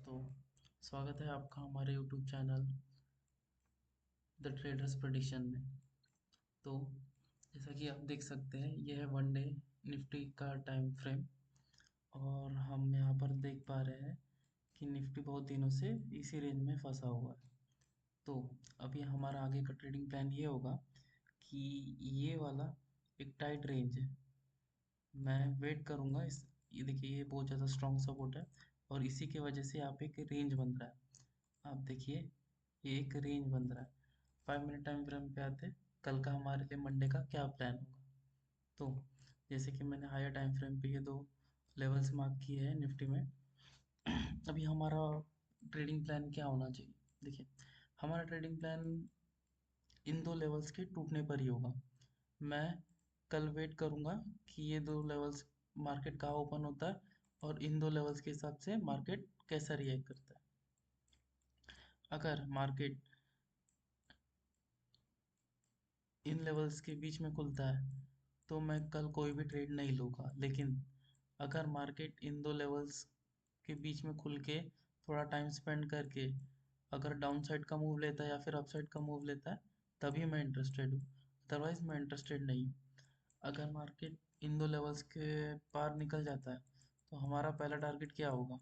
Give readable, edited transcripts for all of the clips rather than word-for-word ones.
तो स्वागत है आपका हमारे YouTube channel the traders prediction में। तो जैसा कि आप देख सकते हैं, यह है वन डे निफ्टी का टाइम फ्रेम। और हम यहाँ पर देख पा रहे हैं कि निफ्टी बहुत दिनों से इसी रेंज में फंसा हुआ है। तो अभी हमारा आगे का ट्रेडिंग प्लान ये होगा कि ये वाला एक टाइट रेंज है। मैं वेट करूंगा इस ये देखिए, ये बहुत ज़्यादा स्ट्रॉन्ग सपोर्ट है और इसी की वजह से यहाँ पे एक रेंज बन रहा है। आप देखिए, ये एक रेंज बन रहा है। 5 मिनट टाइम फ्रेम पे आते, कल का हमारे लिए मंडे का क्या प्लान होगा। तो जैसे कि मैंने हायर टाइम फ्रेम पे ये दो लेवल्स मार्क किए हैं निफ्टी में। अभी हमारा ट्रेडिंग प्लान क्या होना चाहिए। देखिए, हमारा ट्रेडिंग प्लान इन दो लेवल्स के टूटने पर ही होगा। मैं कल वेट करूंगा कि ये दो लेवल्स मार्केट कहाँ ओपन होता है और इन दो लेवल्स के हिसाब से मार्केट कैसा रिएक्ट करता है। अगर मार्केट इन लेवल्स के बीच में खुलता है तो मैं कल कोई भी ट्रेड नहीं लूँगा। लेकिन अगर मार्केट इन दो लेवल्स के बीच में खुल के थोड़ा टाइम स्पेंड करके अगर डाउन साइड का मूव लेता है या फिर अप साइड का मूव लेता है, तभी मैं इंटरेस्टेड हूँ। अदरवाइज मैं इंटरेस्टेड नहीं हूँ। अगर मार्केट इन दो लेवल्स के पार निकल जाता है तो हमारा पहला टारगेट क्या होगा।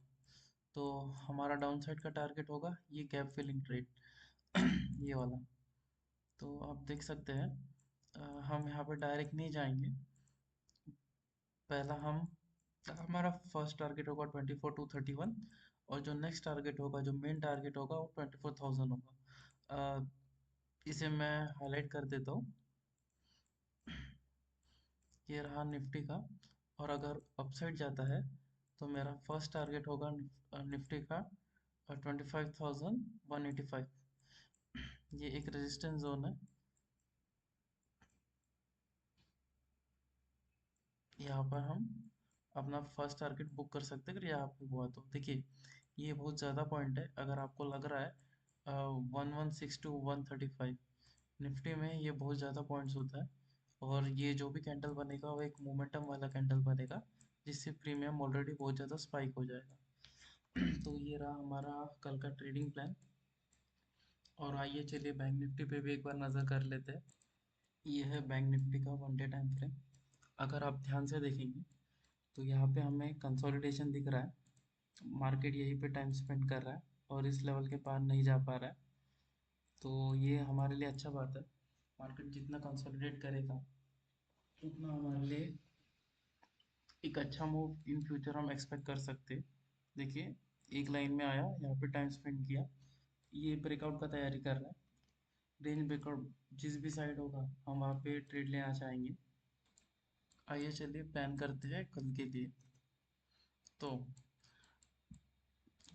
तो हमारा डाउन साइड का टारगेट होगा ये गैप फिलिंग ट्रेड, ये वाला। तो आप देख सकते हैं, हम यहाँ पे डायरेक्ट नहीं जाएंगे। पहला हम हमारा फर्स्ट टारगेट होगा 24,231 और जो नेक्स्ट टारगेट होगा, जो मेन टारगेट होगा वो 24,000 होगा। अ, इसे मैं हाईलाइट कर देता हूँ। ये रहा निफ्टी का। और अगर अपसाइड जाता है तो मेरा फर्स्ट टारगेट होगा निफ्टी का 25,185। ये एक रेजिस्टेंस जोन है। यहाँ पर हम अपना फर्स्ट टारगेट बुक कर सकते हैं। अगर यहाँ पे हुआ तो देखिए, ये बहुत ज़्यादा पॉइंट है। अगर आपको लग रहा है 1162 135, निफ्टी में ये बहुत ज़्यादा पॉइंट्स होता है। और ये जो भी कैंडल बनेगा वो एक मोमेंटम वाला कैंडल बनेगा, जिससे प्रीमियम ऑलरेडी बहुत ज़्यादा स्पाइक हो जाएगा। तो ये रहा हमारा कल का ट्रेडिंग प्लान। और आइए चलिए बैंक निफ्टी पे भी एक बार नज़र कर लेते हैं। ये है बैंक निफ्टी का वन डे टाइम फ्रेम। अगर आप ध्यान से देखेंगे तो यहाँ पे हमें कंसोलिडेशन दिख रहा है। मार्केट यहीं पे टाइम स्पेंड कर रहा है और इस लेवल के पार नहीं जा पा रहा है। तो ये हमारे लिए अच्छा बात है। मार्केट जितना कंसोलिडेट करेगा उतना हमारे लिए एक अच्छा मूव इन फ्यूचर हम एक्सपेक्ट कर सकते हैं। देखिए, एक लाइन में आया, यहाँ पे टाइम स्पेंड किया, ये ब्रेकआउट का तैयारी कर रहा है। रेंज ब्रेकआउट जिस भी साइड होगा हम वहाँ पे ट्रेड लेना चाहेंगे। आइए चलिए प्लान करते हैं कल के लिए। तो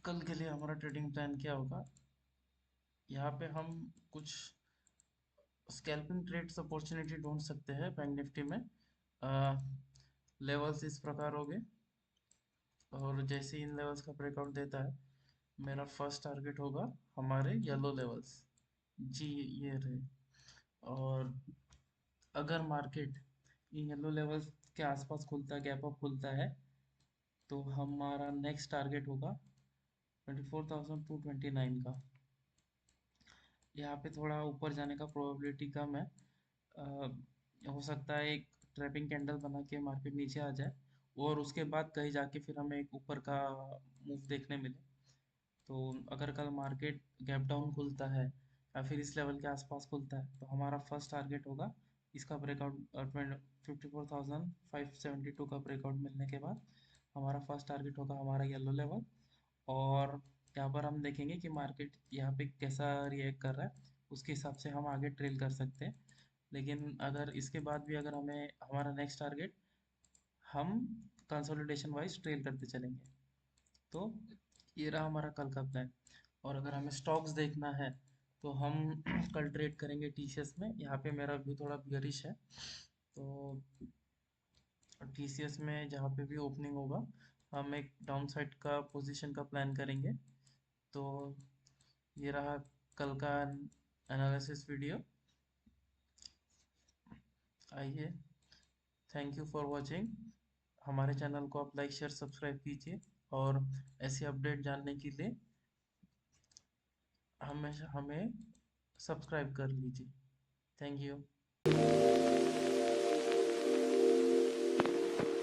कल के लिए हमारा ट्रेडिंग प्लान क्या होगा। यहाँ पे हम कुछ स्कैल्पिंग ट्रेड्स अपॉर्चुनिटी ढूंढ सकते हैं बैंक निफ्टी में। लेवल्स इस प्रकार हो गए और जैसे इन लेवल्स का ब्रेकआउट देता है, मेरा फर्स्ट टारगेट होगा हमारे येलो लेवल्स, जी ये रहे। और अगर मार्केट इन येलो लेवल्स के आसपास खुलता है, गैप अप खुलता है, तो हमारा नेक्स्ट टारगेट होगा 24,229 का। यहाँ पे थोड़ा ऊपर जाने का प्रोबेबिलिटी कम है। हो सकता है एक ट्रैपिंग कैंडल बना के मार्केट नीचे आ जाए और उसके बाद कहीं जाके फिर हमें एक ऊपर का मूव देखने मिले। तो अगर कल मार्केट गैप डाउन खुलता है या फिर इस लेवल के आसपास खुलता है तो हमारा फर्स्ट टारगेट होगा इसका ब्रेकआउट। 54,572 का ब्रेकआउट मिलने के बाद हमारा फर्स्ट टारगेट होगा हमारा येलो लेवल। और यहाँ पर हम देखेंगे कि मार्केट यहाँ पे कैसा रिएक्ट कर रहा है, उसके हिसाब से हम आगे ट्रेल कर सकते हैं। लेकिन अगर इसके बाद भी अगर हमें हमारा नेक्स्ट टारगेट, हम कंसोलिडेशन वाइज ट्रेल करते चलेंगे। तो ये रहा हमारा कल का प्लान। और अगर हमें स्टॉक्स देखना है तो हम कल ट्रेड करेंगे टीसीएस में। यहाँ पे मेरा व्यू थोड़ा बियरिश है। तो टीसीएस में जहाँ पे भी ओपनिंग होगा हम एक डाउन साइड का पोजीशन का प्लान करेंगे। तो ये रहा कल का एनालिसिस वीडियो। आइए, थैंक यू फॉर वॉचिंग। हमारे चैनल को आप लाइक शेयर सब्सक्राइब कीजिए और ऐसी अपडेट जानने के लिए हमें हमें सब्सक्राइब कर लीजिए। Thank you.